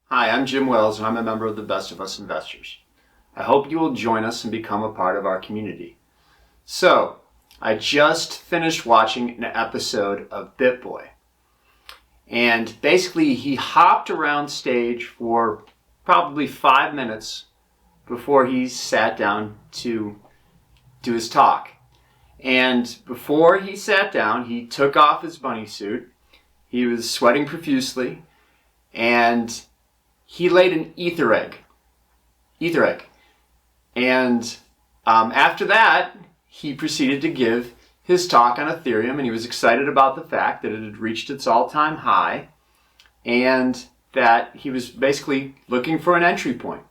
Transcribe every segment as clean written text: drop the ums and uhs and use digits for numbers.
Hi, I'm Jim Wells and I'm a member of the Best of Us Investors. I hope you will join us and become a part of our community. So, I just finished watching an episode of BitBoy. And basically he hopped around stage for probably 5 minutes before he sat down to do his talk. And before he sat down, he took off his bunny suit. He was sweating profusely and he laid an ether egg. And after that, he proceeded to give his talk on Ethereum, and he was excited about the fact that it had reached its all-time high and that he was basically looking for an entry point.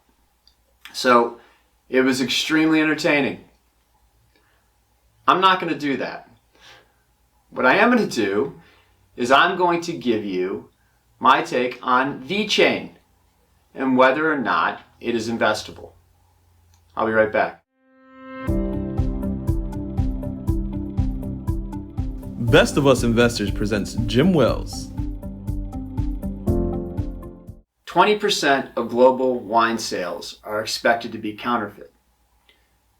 So it was extremely entertaining. I'm not going to do that. What I am going to do is I'm going to give you my take on Vechain and whether or not it is investable. I'll be right back. Best of Us Investors presents Jim Wells. 20% of global wine sales are expected to be counterfeit.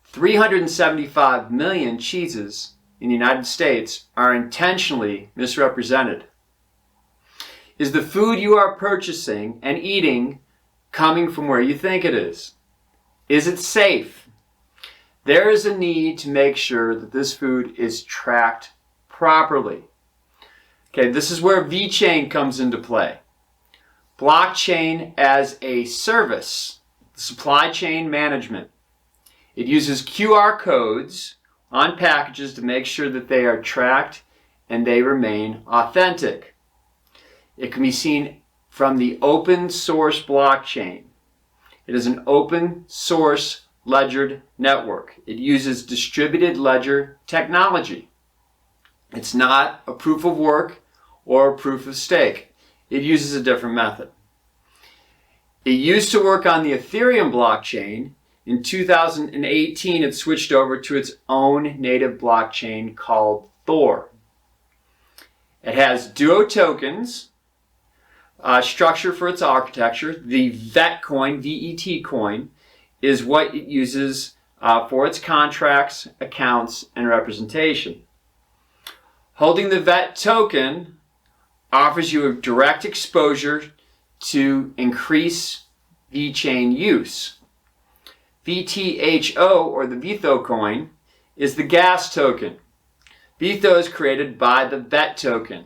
375 million cheeses in the United States are intentionally misrepresented. Is the food you are purchasing and eating coming from where you think it is? Is it safe? There is a need to make sure that this food is tracked properly. Okay, this is where Vechain comes into play. Blockchain as a service, supply chain management. It uses QR codes on packages to make sure that they are tracked and they remain authentic. It can be seen from the open source blockchain. It is an open source ledger network. It uses distributed ledger technology. It's not a proof of work or a proof of stake. It uses a different method. It used to work on the Ethereum blockchain. In 2018, it switched over to its own native blockchain called Thor. It has duo tokens, structure for its architecture. The Vechain, VET coin, is what it uses for its contracts, accounts, and representation. Holding the VET token offers you a direct exposure to increase Vechain use. VTHO, or the Vetho coin, is the gas token. Vetho is created by the VET token.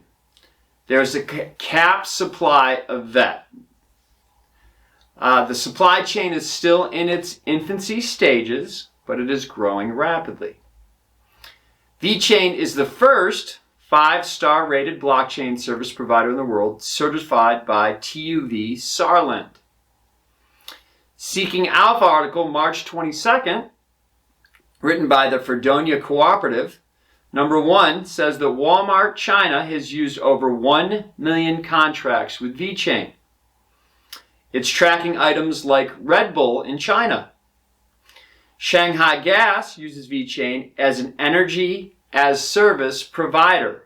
There's a capped supply of VET. The supply chain is still in its infancy stages, but it is growing rapidly. Vechain is the first 5-star rated blockchain service provider in the world, certified by TÜV Saarland. Seeking Alpha article, March 22nd, written by the Fredonia Cooperative, number 1 says that Walmart China has used over 1 million contracts with Vechain. It's tracking items like Red Bull in China. Shanghai Gas uses Vechain as an energy as service provider.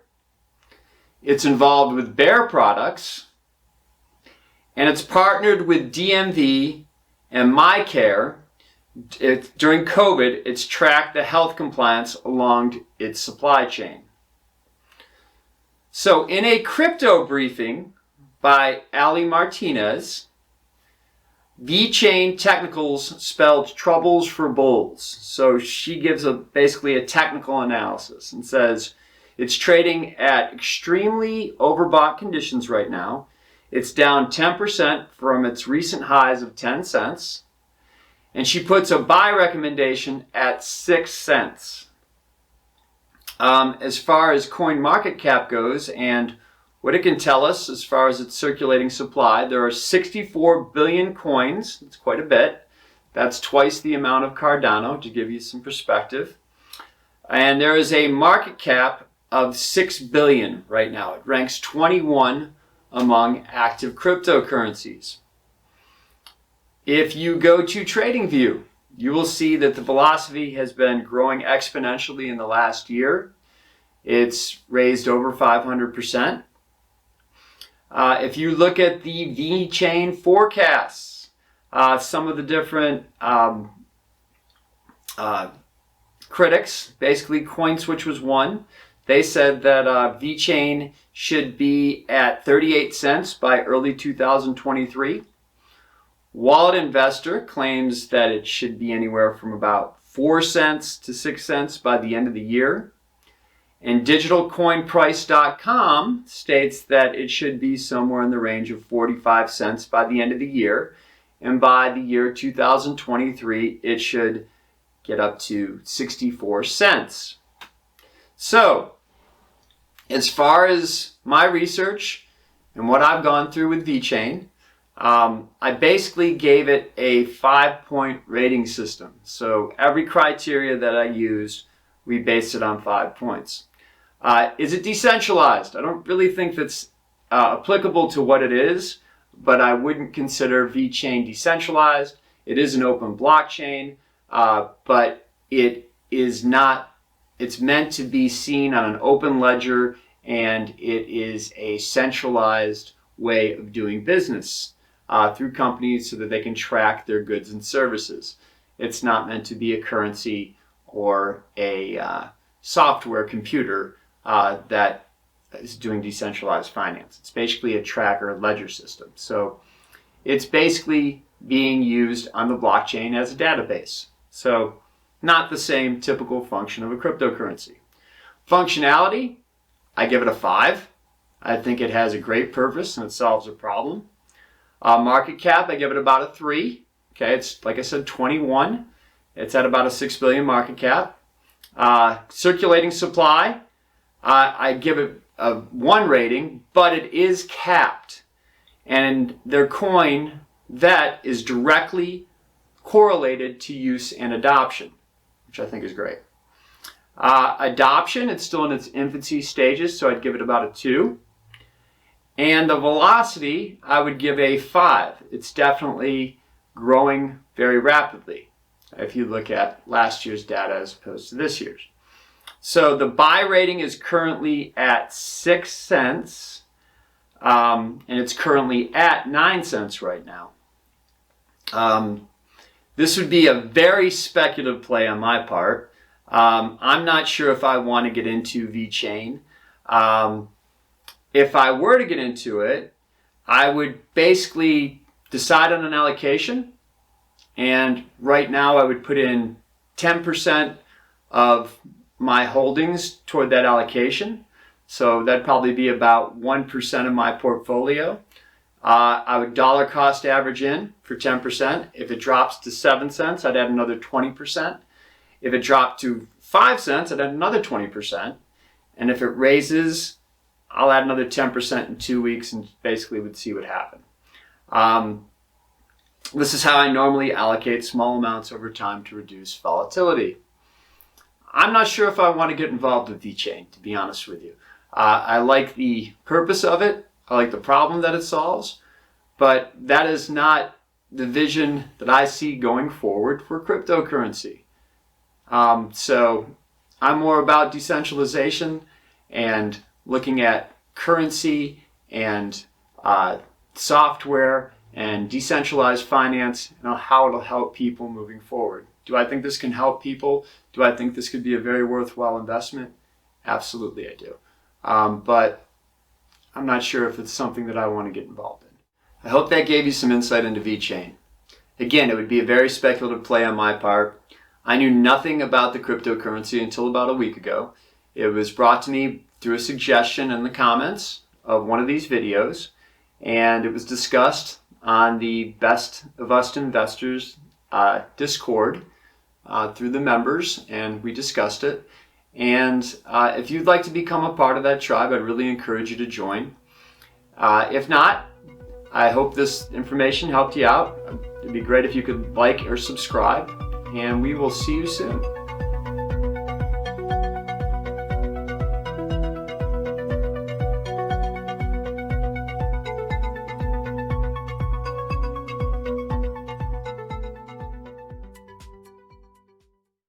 It's involved with Bear products, and it's partnered with DMV and MyCare. During COVID, it's tracked the health compliance along its supply chain. So in a crypto briefing by Ali Martinez, Vechain technicals spelled troubles for bulls. So she gives basically a technical analysis and says it's trading at extremely overbought conditions right now. It's down 10% from its recent highs of 10 cents. And she puts a buy recommendation at 6 cents. As far as coin market cap goes and what it can tell us as far as its circulating supply, there are 64 billion coins. That's quite a bit. That's twice the amount of Cardano, to give you some perspective. And there is a market cap of 6 billion right now. It ranks 21 among active cryptocurrencies. If you go to TradingView, you will see that the velocity has been growing exponentially in the last year. It's raised over 500%. If you look at the Vechain forecasts, some of the different critics, basically CoinSwitch was one, they said that Vechain should be at 38 cents by early 2023. Wallet Investor claims that it should be anywhere from about 4 cents to 6 cents by the end of the year. And digitalcoinprice.com states that it should be somewhere in the range of 45 cents by the end of the year. And by the year 2023, it should get up to 64 cents. So, as far as my research and what I've gone through with Vechain, I basically gave it a 5-point rating system. So every criteria that I used, we based it on 5 points. Is it decentralized? I don't really think that's applicable to what it is, but I wouldn't consider Vechain decentralized. It is an open blockchain, but it is not, it's meant to be seen on an open ledger, and it is a centralized way of doing business through companies so that they can track their goods and services. It's not meant to be a currency or a software computer that is doing decentralized finance. It's basically a tracker ledger system. So it's basically being used on the blockchain as a database. So not the same typical function of a cryptocurrency. Functionality, I give it a 5. I think it has a great purpose and it solves a problem. Market cap, I give it about a 3. Okay, it's like I said, 21. It's at about a 6 billion market cap. Circulating supply, I give it a 1 rating, but it is capped. And their coin, that is directly correlated to use and adoption, which I think is great. Adoption, it's still in its infancy stages, so I'd give it about a 2. And the velocity, I would give a 5. It's definitely growing very rapidly if you look at last year's data as opposed to this year's. So the buy rating is currently at 6 cents, and it's currently at 9 cents right now. This would be a very speculative play on my part. I'm not sure if I want to get into Vechain. If I were to get into it, I would basically decide on an allocation. And right now I would put in 10% of my holdings toward that allocation. So that'd probably be about 1% of my portfolio. I would dollar cost average in for 10%. If it drops to 7 cents, I'd add another 20%. If it dropped to 5 cents, I'd add another 20%. And if it raises, I'll add another 10% in 2 weeks and basically would see what happened. This is how I normally allocate small amounts over time to reduce volatility. I'm not sure if I want to get involved with Vechain, to be honest with you. I like the purpose of it. I like the problem that it solves, but that is not the vision that I see going forward for cryptocurrency. So I'm more about decentralization and looking at currency and software and decentralized finance and how it'll help people moving forward. Do I think this can help people? Do I think this could be a very worthwhile investment? Absolutely I do. But I'm not sure if it's something that I want to get involved in. I hope that gave you some insight into Vechain. Again, it would be a very speculative play on my part. I knew nothing about the cryptocurrency until about a week ago. It was brought to me through a suggestion in the comments of one of these videos, and it was discussed on the Best of Us Investors Discord through the members, and we discussed it. And if you'd like to become a part of that tribe, I'd really encourage you to join. If not, I hope this information helped you out. It'd be great if you could like or subscribe, and we will see you soon.